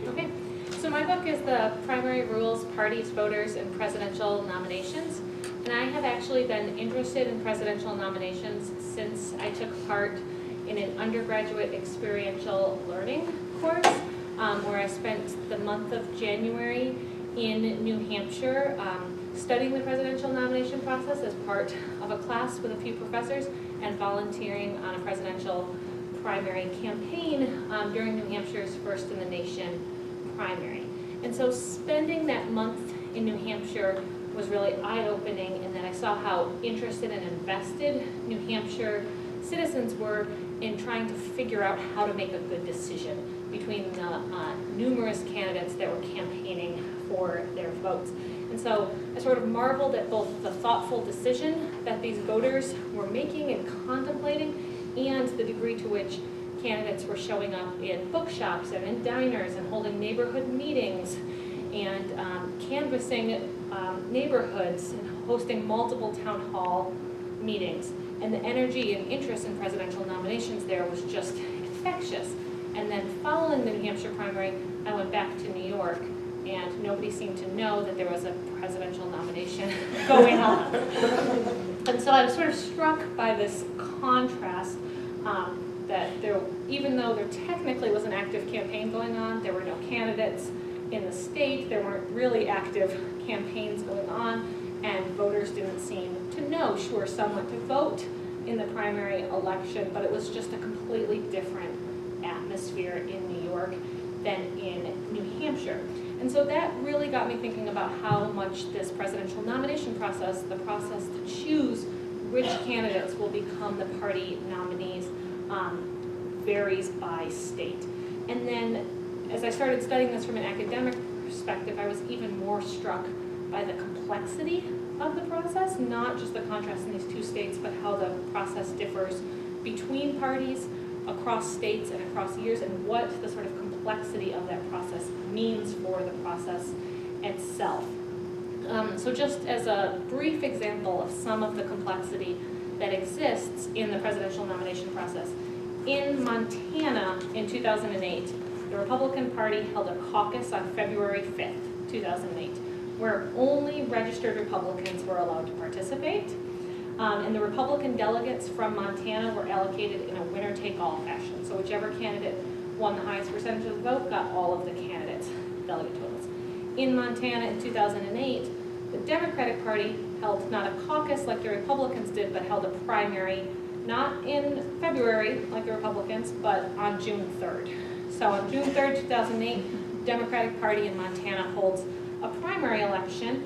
Okay, so my book is The Primary Rules, Parties, Voters, and Presidential Nominations. And I have actually been interested in presidential nominations since I took part in an undergraduate experiential learning course where I spent the month of January in New Hampshire studying the presidential nomination process as part of a class with a few professors and volunteering on a presidential primary campaign during New Hampshire's first in the nation primary. And so spending that month in New Hampshire was really eye-opening in that I saw how interested and invested New Hampshire citizens were in trying to figure out how to make a good decision between the numerous candidates that were campaigning for their votes. And so I sort of marveled at both the thoughtful decision that these voters were making and contemplating and the degree to which candidates were showing up in bookshops and in diners and holding neighborhood meetings and canvassing neighborhoods and hosting multiple town hall meetings. And the energy and interest in presidential nominations there was just infectious. And then following the New Hampshire primary, I went back to New York, and nobody seemed to know that there was a presidential nomination going on. And so I was sort of struck by this contrast that there, even though there technically was an active campaign going on, there were no candidates in the state, there weren't really active campaigns going on, and voters didn't seem to know. Sure, some went to vote in the primary election, but it was just a completely different atmosphere in New York than in New Hampshire. And so that really got me thinking about how much this presidential nomination process, the process to choose which candidates will become the party nominees, varies by state. And then as I started studying this from an academic perspective, I was even more struck by the complexity of the process, not just the contrast in these two states, but how the process differs between parties, across states, and across years, and what the sort of complexity of that process means for the process itself. So just as a brief example of some of the complexity that exists in the presidential nomination process, in Montana in 2008, the Republican Party held a caucus on February 5th, 2008, where only registered Republicans were allowed to participate. And the Republican delegates from Montana were allocated in a winner-take-all fashion. So whichever candidate won the highest percentage of the vote got all of the candidates' delegate totals. In Montana in 2008, the Democratic Party held not a caucus like the Republicans did, but held a primary, not in February like the Republicans, but on June 3rd. So on June 3rd, 2008, Democratic Party in Montana holds a primary election.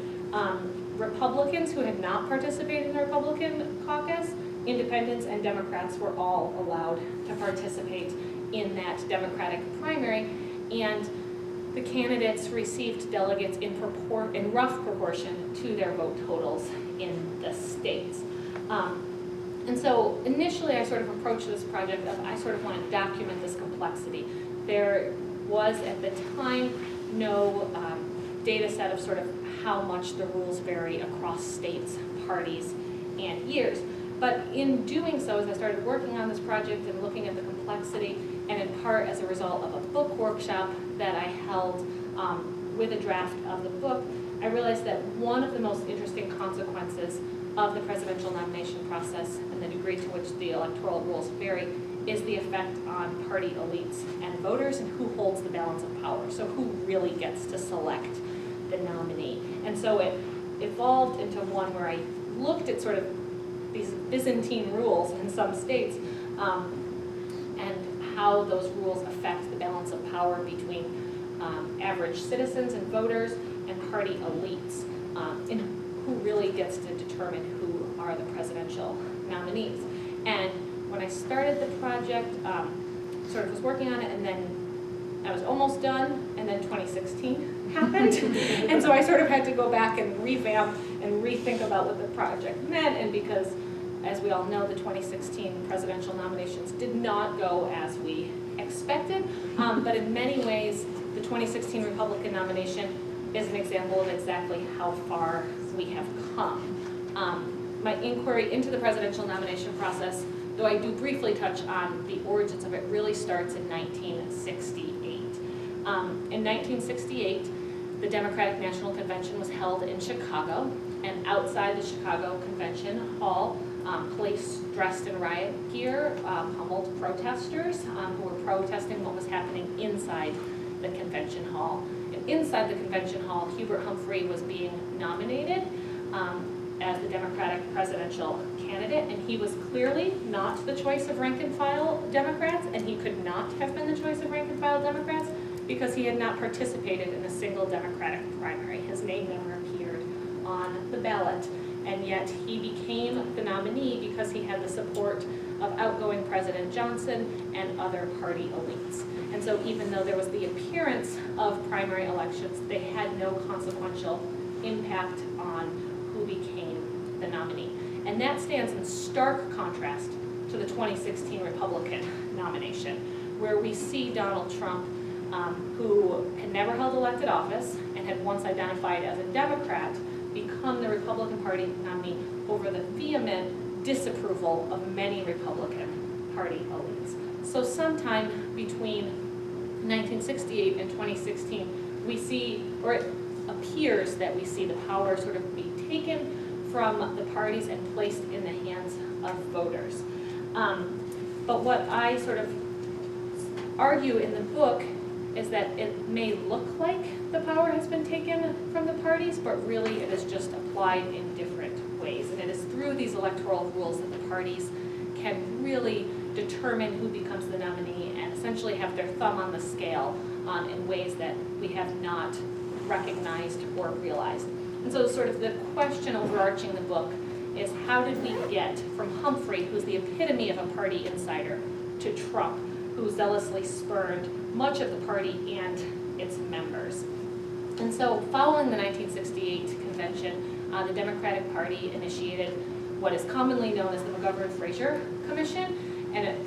Republicans who had not participated in the Republican caucus, independents and Democrats were all allowed to participate in that Democratic primary, and the candidates received delegates in rough proportion to their vote totals in the states. And so initially I sort of approached this project of I sort of want to document this complexity. There was at the time no data set of sort of how much the rules vary across states, parties, and years. But in doing so, as I started working on this project and looking at the complexity, and in part as a result of a book workshop that I held with a draft of the book, I realized that one of the most interesting consequences of the presidential nomination process and the degree to which the electoral rules vary is the effect on party elites and voters and who holds the balance of power. So who really gets to select the nominee. And so it evolved into one where I looked at sort of these Byzantine rules in some states and how those rules affect the balance of power between average citizens and voters and party elites, and who really gets to determine who are the presidential nominees. And when I started the project, sort of was working on it, and then I was almost done, and then 2016 happened. And so I sort of had to go back and revamp and rethink about what the project meant, and because, as we all know, the 2016 presidential nominations did not go as we expected, but in many ways, the 2016 Republican nomination is an example of exactly how far we have come. My inquiry into the presidential nomination process, though I do briefly touch on the origins of it, really starts in 1968. In 1968, the Democratic National Convention was held in Chicago, and outside the Chicago Convention Hall, police dressed in riot gear pummeled protesters who were protesting what was happening inside the convention hall. And inside the convention hall, Hubert Humphrey was being nominated as the Democratic presidential candidate, and he was clearly not the choice of rank and file Democrats, and he could not have been the choice of rank and file Democrats because he had not participated in a single Democratic primary. His name never appeared on the ballot, and yet he became the nominee because he had the support of outgoing President Johnson and other party elites. And so even though there was the appearance of primary elections, they had no consequential impact on who became the nominee. And that stands in stark contrast to the 2016 Republican nomination, where we see Donald Trump, who had never held elected office and had once identified as a Democrat, become the Republican Party nominee over the vehement disapproval of many Republican Party elites. So sometime between 1968 and 2016, we see, or it appears that we see the power sort of be taken from the parties and placed in the hands of voters. But what I sort of argue in the book is that it may look like the power has been taken from the parties, but really it is just applied in different ways. And it is through these electoral rules that the parties can really determine who becomes the nominee and essentially have their thumb on the scale in ways that we have not recognized or realized. And so sort of the question overarching the book is, how did we get from Humphrey, who's the epitome of a party insider, to Trump, who zealously spurned much of the party and its members? And so following the 1968 convention, the Democratic Party initiated what is commonly known as the McGovern Fraser Commission, and it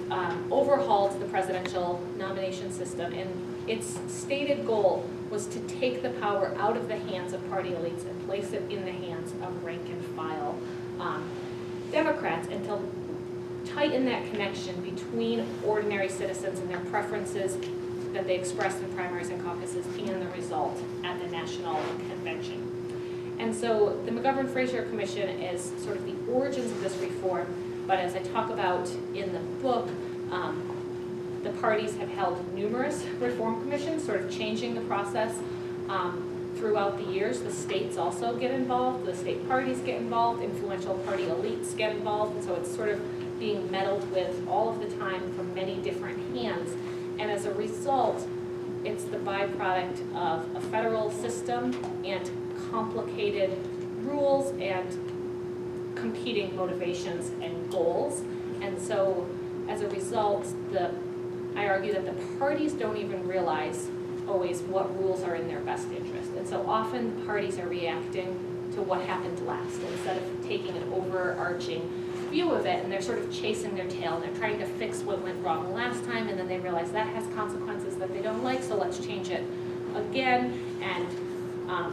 overhauled the presidential nomination system. And its stated goal was to take the power out of the hands of party elites and place it in the hands of rank and file Democrats, and to tighten that connection between ordinary citizens and their preferences that they expressed in primaries and caucuses and the result at the national convention. And so the McGovern-Fraser Commission is sort of the origins of this reform, but as I talk about in the book, the parties have held numerous reform commissions, sort of changing the process throughout the years. The states also get involved, the state parties get involved, influential party elites get involved, and so it's sort of being meddled with all of the time from many different hands. And as a result, it's the byproduct of a federal system and complicated rules and competing motivations and goals. And so as a result, I argue that the parties don't even realize always what rules are in their best interest. And so often the parties are reacting to what happened last instead of taking an overarching view of it, and they're sort of chasing their tail, and they're trying to fix what went wrong last time, and then they realize that has consequences that they don't like, so let's change it again, and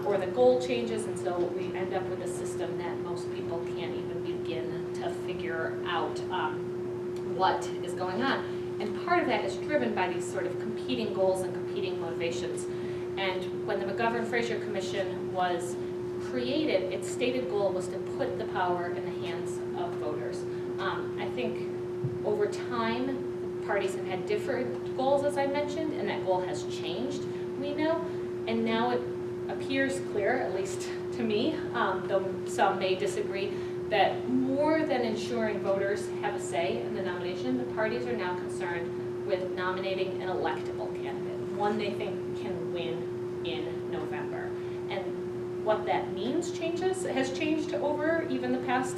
or the goal changes, and so we end up with a system that most people can't even begin to figure out what is going on. And part of that is driven by these sort of competing goals and competing motivations. And when the McGovern-Fraser Commission was created, its stated goal was to put the power in the hands of voters. I think over time, parties have had different goals, as I mentioned, and that goal has changed, we know, and now it appears clear, at least to me, though some may disagree, that more than ensuring voters have a say in the nomination, the parties are now concerned with nominating an electable candidate, one they think can win in November. And what that means has changed over even the past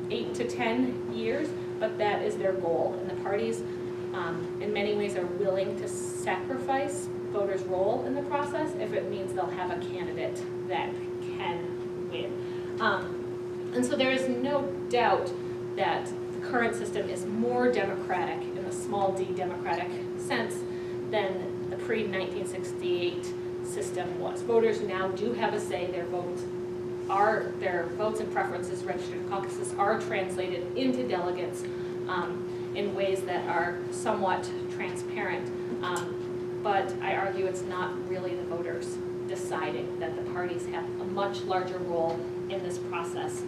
8 to 10 years, but that is their goal. And the parties, in many ways, are willing to sacrifice voters' role in the process if it means they'll have a candidate that can win. And so there is no doubt that the current system is more democratic in the small d democratic sense than the pre-1968 system was. Voters now do have a say. Their votes and preferences registered in caucuses are translated into delegates in ways that are somewhat transparent. but I argue it's not really the voters deciding, that the parties have a much larger role in this process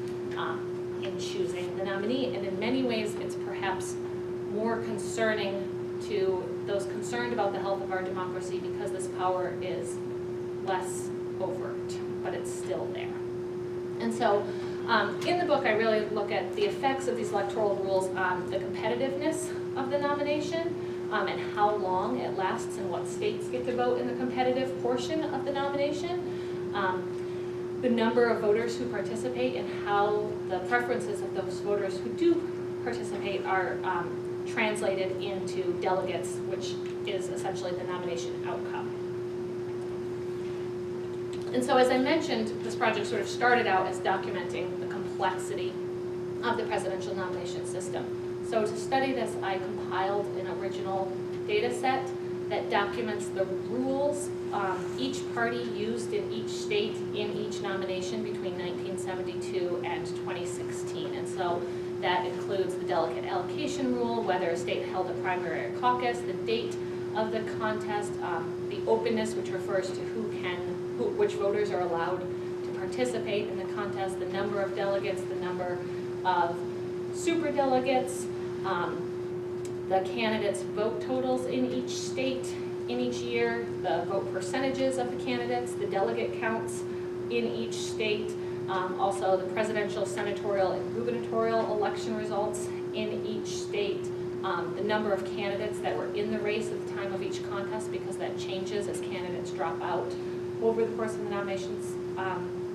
in choosing the nominee. And in many ways, it's perhaps more concerning to those concerned about the health of our democracy because this power is less overt, but it's still there. And so in the book, I really look at the effects of these electoral rules on the competitiveness of the nomination and how long it lasts and what states get to vote in the competitive portion of the nomination, the number of voters who participate and how the preferences of those voters who do participate are translated into delegates, which is essentially the nomination outcome. And so as I mentioned, this project sort of started out as documenting the complexity of the presidential nomination system. So to study this, I compiled an original data set that documents the rules each party used in each state in each nomination between 1972 and 2016. And so that includes the delegate allocation rule, whether a state held a primary or caucus, the date of the contest, the openness, which refers to which voters are allowed to participate in the contest, the number of delegates, the number of superdelegates, the candidates' vote totals in each state in each year, the vote percentages of the candidates, the delegate counts in each state, also the presidential, senatorial, and gubernatorial election results in each state, the number of candidates that were in the race at the time of each contest, because that changes as candidates drop out over the course of the nominations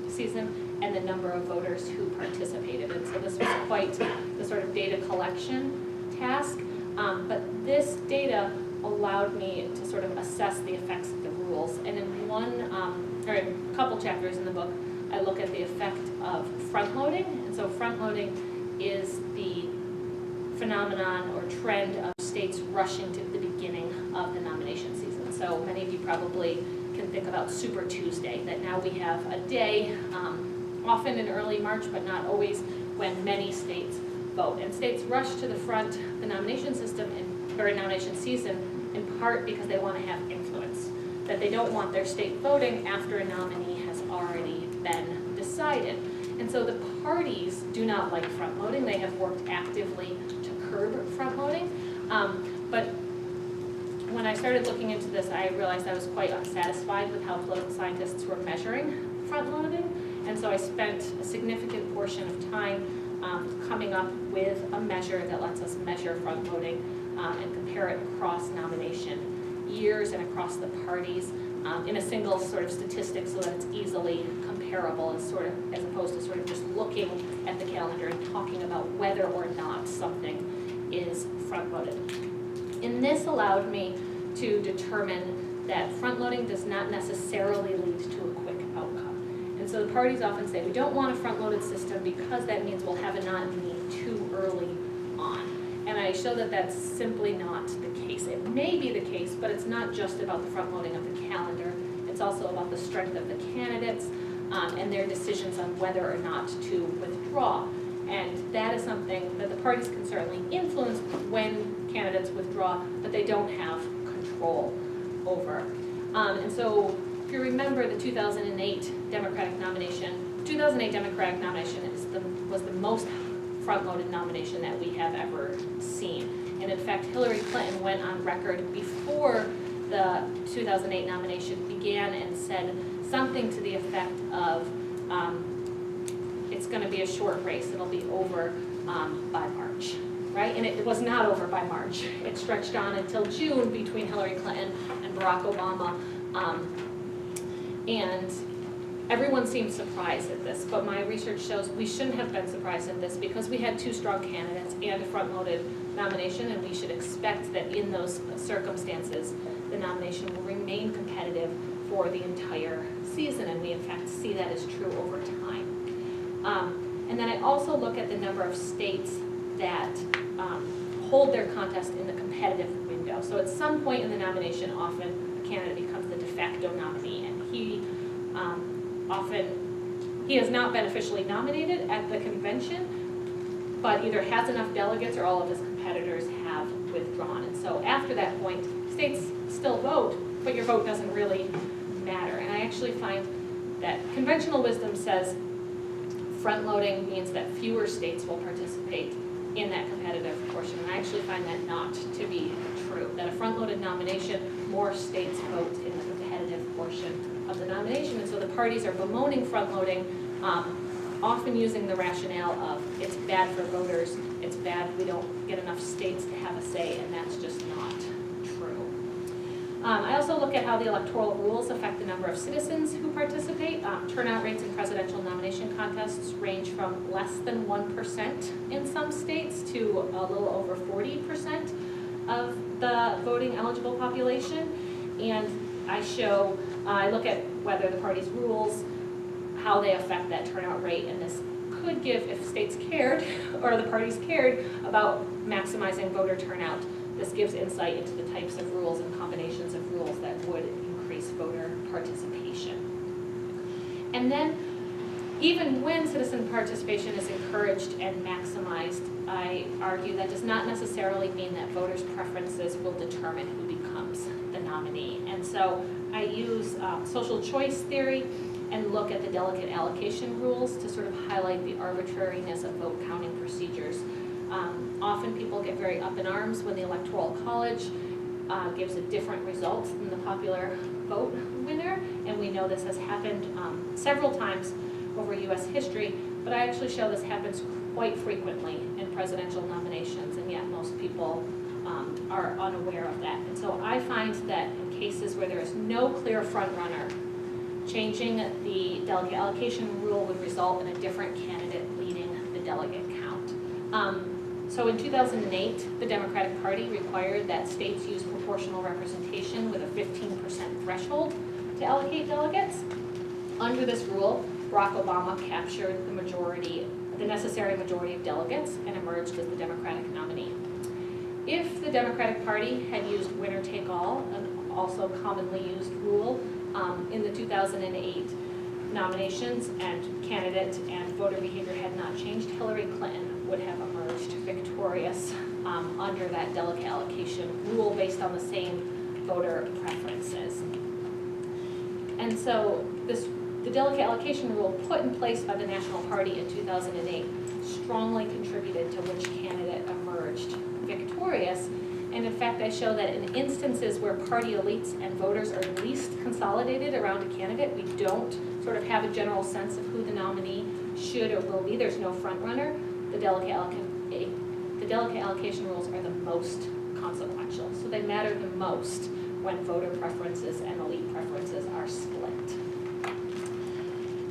season, and the number of voters who participated. And so this was quite the sort of data collection task, but this data allowed me to sort of assess the effects of the rules. And in one, or in a couple chapters in the book, I look at the effect of front-loading. And so front-loading is the phenomenon or trend of states rushing to the beginning of the nomination season. So many of you probably can think about Super Tuesday, that now we have a day, often in early March, but not always, when many states vote. And states rush to the front the nomination system or nomination season in part because they want to have influence, that they don't want their state voting after a nominee has already been decided. And so the parties do not like front-loading. They have worked actively to curb front-loading. But when I started looking into this, I realized I was quite unsatisfied with how political scientists were measuring front-loading. And so I spent a significant portion of time coming up with a measure that lets us measure front-loading and compare it across nomination years and across the parties in a single sort of statistic so that it's easily comparable as opposed to sort of just looking at the calendar and talking about whether or not something is front-loaded. And this allowed me to determine that front-loading does not necessarily lead to a quick outcome. And so the parties often say, we don't want a front-loaded system because that means we'll have a nominee too early on. And I show that that's simply not the case. It may be the case, but it's not just about the front-loading of the calendar. It's also about the strength of the candidates and their decisions on whether or not to withdraw. And that is something that the parties can certainly influence when candidates withdraw, but they don't have control over. And so if you remember the 2008 Democratic nomination, was the most front-loaded nomination that we have ever seen. And in fact, Hillary Clinton went on record before the 2008 nomination began and said something to the effect of, it's going to be a short race, it'll be over by March, right? And it was not over by March. It stretched on until June between Hillary Clinton and Barack Obama. And everyone seemed surprised at this, but my research shows we shouldn't have been surprised at this because we had two strong candidates and a front-loaded nomination, and we should expect that in those circumstances, the nomination will remain competitive for the entire season, and we in fact see that is true over time. And then I also look at the number of states that hold their contest in the competitive window. So at some point in the nomination, often a candidate becomes the de facto nominee, and he has not been officially nominated at the convention, but either has enough delegates or all of his competitors have withdrawn. And so after that point, states still vote, but your vote doesn't really matter. And I actually find that conventional wisdom says front-loading means that fewer states will participate in that competitive portion. And I actually find that not to be true, that a front-loaded nomination, more states vote in the competitive portion of the nomination. And so the parties are bemoaning front-loading, often using the rationale of it's bad for voters, it's bad we don't get enough states to have a say, and that's just not true. I also look at how the electoral rules affect the number of citizens who participate. Turnout rates in presidential nomination contests range from less than 1% in some states to a little over 40% of the voting eligible population. And I look at whether the party's rules, how they affect that turnout rate, and this could give, if states cared, or the parties cared about maximizing voter turnout, this gives insight into the types of rules and combinations of rules that would increase voter participation. And then, even when citizen participation is encouraged and maximized, I argue that does not necessarily mean that voters' preferences will determine who becomes the nominee. And so I use social choice theory and look at the delegate allocation rules to sort of highlight the arbitrariness of vote counting procedures. Often people get very up in arms when the Electoral College gives a different result than the popular vote winner, and we know this has happened several times over U.S. history, but I actually show this happens quite frequently in presidential nominations, and yet most people are unaware of that. And so I find that in cases where there is no clear front runner, changing the delegate allocation rule would result in a different candidate leading the delegate count. So in 2008, the Democratic Party required that states use proportional representation with a 15% threshold to allocate delegates. Under this rule, Barack Obama captured the necessary majority of delegates and emerged as the Democratic nominee. If the Democratic Party had used winner-take-all, an also commonly used rule, in the 2008 nominations, and candidate and voter behavior had not changed, Hillary Clinton would have emerged victorious under that delegate allocation rule based on the same voter preferences. And so the delegate allocation rule put in place by the National Party in 2008 strongly contributed to which candidate emerged victorious. And in fact, I show that in instances where party elites and voters are least consolidated around a candidate, we don't sort of have a general sense of who the nominee should or will be. There's no front runner. The delegate allocation rules are the most consequential. So they matter the most when voter preferences and elite preferences are split.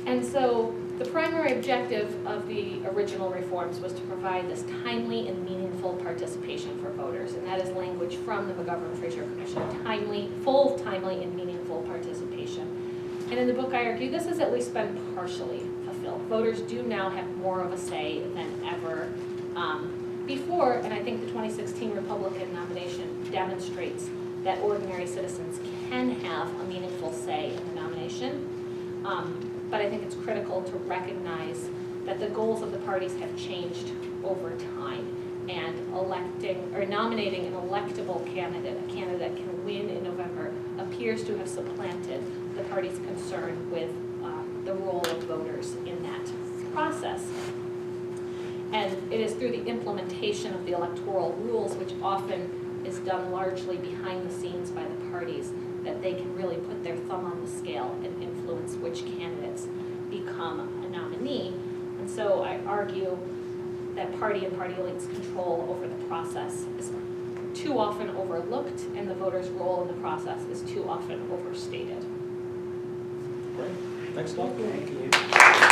And so the primary objective of the original reforms was to provide this timely and meaningful participation for voters. And that is language from the McGovern Fraser Commission, full, timely, and meaningful participation. And in the book, I argue this has at least been partially fulfilled. Voters do now have more of a say than ever before, and I think the 2016 Republican nomination demonstrates that ordinary citizens can have a meaningful say in the nomination. But I think it's critical to recognize that the goals of the parties have changed over time, and nominating an electable candidate, a candidate that can win in November, appears to have supplanted the party's concern with the role of voters in that process. And it is through the implementation of the electoral rules, which often is done largely behind the scenes by the parties, that they can really put their thumb on the scale and influence which candidates become a nominee. And so I argue that party and party elites' control over the process is too often overlooked, and the voters' role in the process is too often overstated. Great. Thanks a lot. Thank you.